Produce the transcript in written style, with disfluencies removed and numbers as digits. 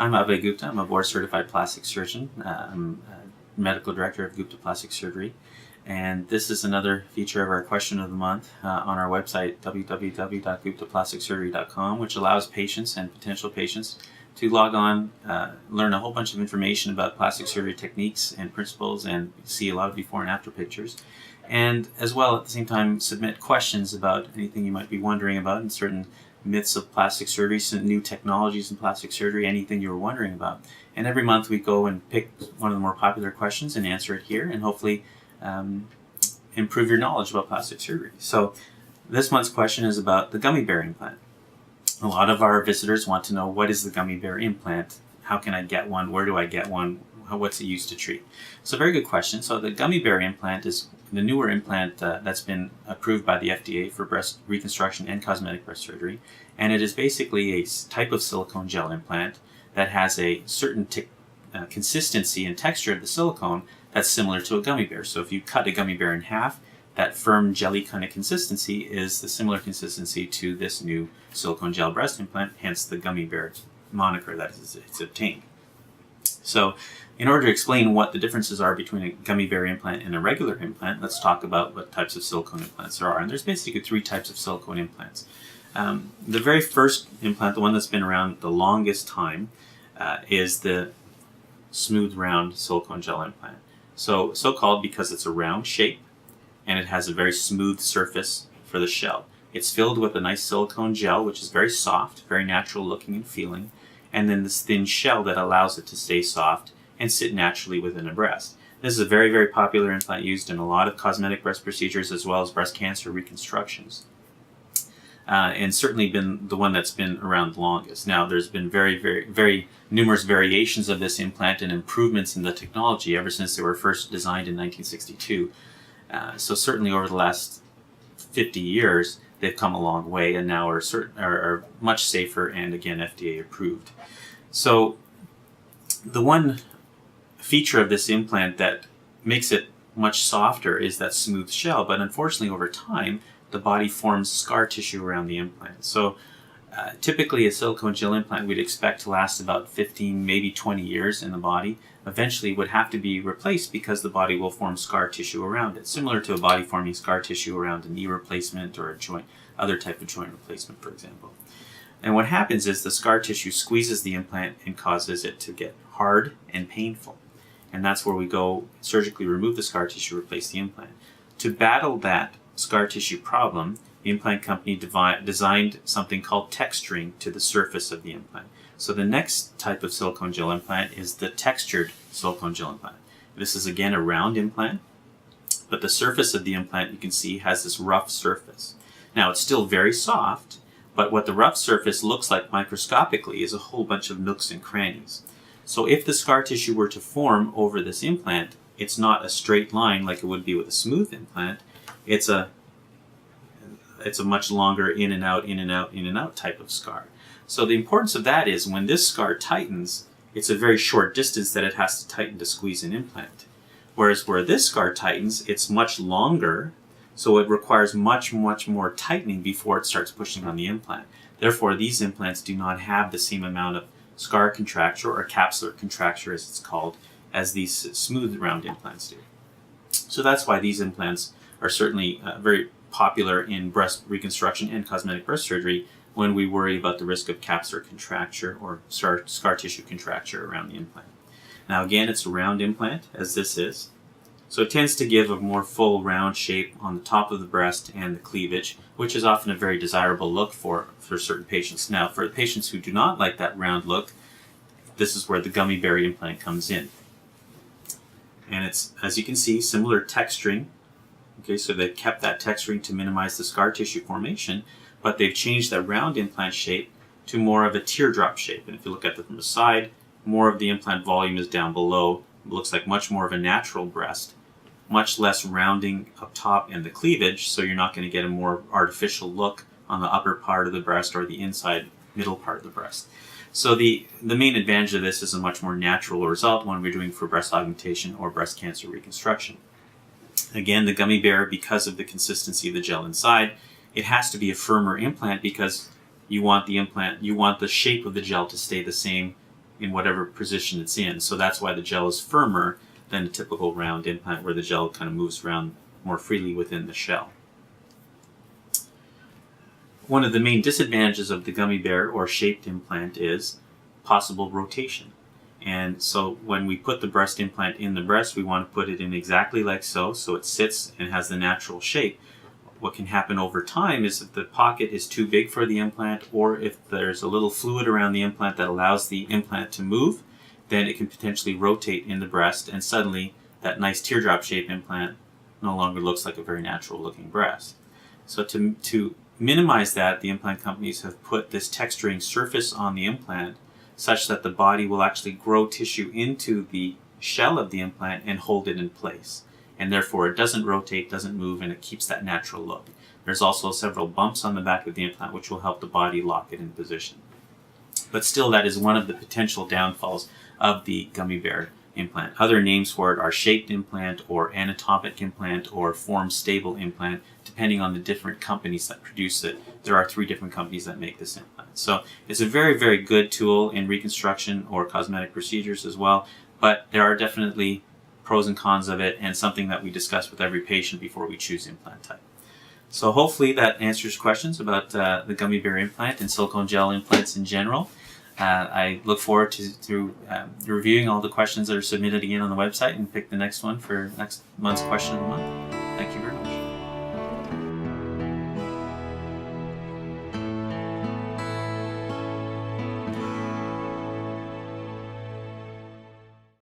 I'm Abhay Gupta. I'm a board-certified plastic surgeon. I'm medical director of Gupta Plastic Surgery. And this is another feature of our question of the month on our website, www.guptaplasticsurgery.com, which allows patients and potential patients to log on, learn a whole bunch of information about plastic surgery techniques and principles, and see a lot of before and after pictures. And as well, at the same time, submit questions about anything you might be wondering about in certain myths of plastic surgery, some new technologies in plastic surgery, anything you were wondering about. And every month we go and pick one of the more popular questions and answer it here, and hopefully improve your knowledge about plastic surgery. So this month's question is about the gummy bear implant. A lot of our visitors want to know, what is the gummy bear implant? How can I get one? Where do I get one? What's it used to treat? So very good question. So the gummy bear implant is the newer implant that's been approved by the FDA for breast reconstruction and cosmetic breast surgery. And it is basically a type of silicone gel implant that has a certain consistency and texture of the silicone that's similar to a gummy bear. So if you cut a gummy bear in half, that firm jelly kind of consistency is the similar consistency to this new silicone gel breast implant, hence the gummy bear moniker that it's obtained. So in order to explain what the differences are between a gummy bear implant and a regular implant, let's talk about what types of silicone implants there are. And there's basically three types of silicone implants. The very first implant, the one that's been around the longest time, is the smooth round silicone gel implant. So called because it's a round shape and it has a very smooth surface for the shell. It's filled with a nice silicone gel, which is very soft, very natural looking and feeling, and then this thin shell that allows it to stay soft and sit naturally within a breast. This is a very, very popular implant used in a lot of cosmetic breast procedures as well as breast cancer reconstructions. And certainly been the one that's been around the longest. Now, there's been very numerous variations of this implant and improvements in the technology ever since they were first designed in 1962. So certainly over the last 50 years, they've come a long way and now are much safer and, again, FDA approved. So the one feature of this implant that makes it much softer is that smooth shell, but unfortunately over time the body forms scar tissue around the implant. So typically a silicone gel implant we'd expect to last about 15, maybe 20 years in the body. Eventually would have to be replaced because the body will form scar tissue around it, similar to a body forming scar tissue around a knee replacement or a joint, other type of joint replacement, for example. And what happens is the scar tissue squeezes the implant and causes it to get hard and painful. And that's where we go surgically remove the scar tissue, replace the implant. To battle that scar tissue problem, the implant company designed something called texturing to the surface of the implant. So the next type of silicone gel implant is the textured silicone gel implant. This is again a round implant, but the surface of the implant you can see has this rough surface. Now it's still very soft, but what the rough surface looks like microscopically is a whole bunch of nooks and crannies. So if the scar tissue were to form over this implant, it's not a straight line like it would be with a smooth implant. It's a much longer in and out, in and out, in and out type of scar. So the importance of that is when this scar tightens, it's a very short distance that it has to tighten to squeeze an implant. Whereas where this scar tightens, it's much longer, so it requires much more tightening before it starts pushing on the implant. Therefore, these implants do not have the same amount of scar contracture or capsular contracture, as it's called, as these smooth round implants do. So that's why these implants are certainly very popular in breast reconstruction and cosmetic breast surgery when we worry about the risk of capsular contracture or scar tissue contracture around the implant. Now again, it's a round implant, as this is. So it tends to give a more full round shape on the top of the breast and the cleavage, which is often a very desirable look for certain patients. Now, for the patients who do not like that round look, this is where the gummy bear implant comes in. And it's, as you can see, similar texturing. Okay, so they kept that texturing to minimize the scar tissue formation, but they've changed that round implant shape to more of a teardrop shape. And if you look at it from the side, more of the implant volume is down below. It looks like much more of a natural breast, much less rounding up top and the cleavage, so you're not going to get a more artificial look on the upper part of the breast or the inside middle part of the breast. So the main advantage of this is a much more natural result when we're doing for breast augmentation or breast cancer reconstruction. Again, the gummy bear, because of the consistency of the gel inside, it has to be a firmer implant because you want the shape of the gel to stay the same in whatever position it's in. So that's why the gel is firmer than a typical round implant, where the gel kind of moves around more freely within the shell. One of the main disadvantages of the gummy bear or shaped implant is possible rotation. And so when we put the breast implant in the breast, we want to put it in exactly like so it sits and has the natural shape. What can happen over time is if the pocket is too big for the implant, or if there's a little fluid around the implant that allows the implant to move, then it can potentially rotate in the breast, and suddenly that nice teardrop shape implant no longer looks like a very natural looking breast. So to minimize that, the implant companies have put this texturing surface on the implant such that the body will actually grow tissue into the shell of the implant and hold it in place. And therefore it doesn't rotate, doesn't move, and it keeps that natural look. There's also several bumps on the back of the implant which will help the body lock it in position. But still, that is one of the potential downfalls of the gummy bear implant. Other names for it are shaped implant or anatomic implant or form stable implant, depending on the different companies that produce it. There are 3 different companies that make this implant. So it's a very, very good tool in reconstruction or cosmetic procedures as well, but there are definitely pros and cons of it, and something that we discuss with every patient before we choose implant type. So hopefully that answers questions about the gummy bear implant and silicone gel implants in general. I look forward to reviewing all the questions that are submitted again on the website and pick the next one for next month's question of the month.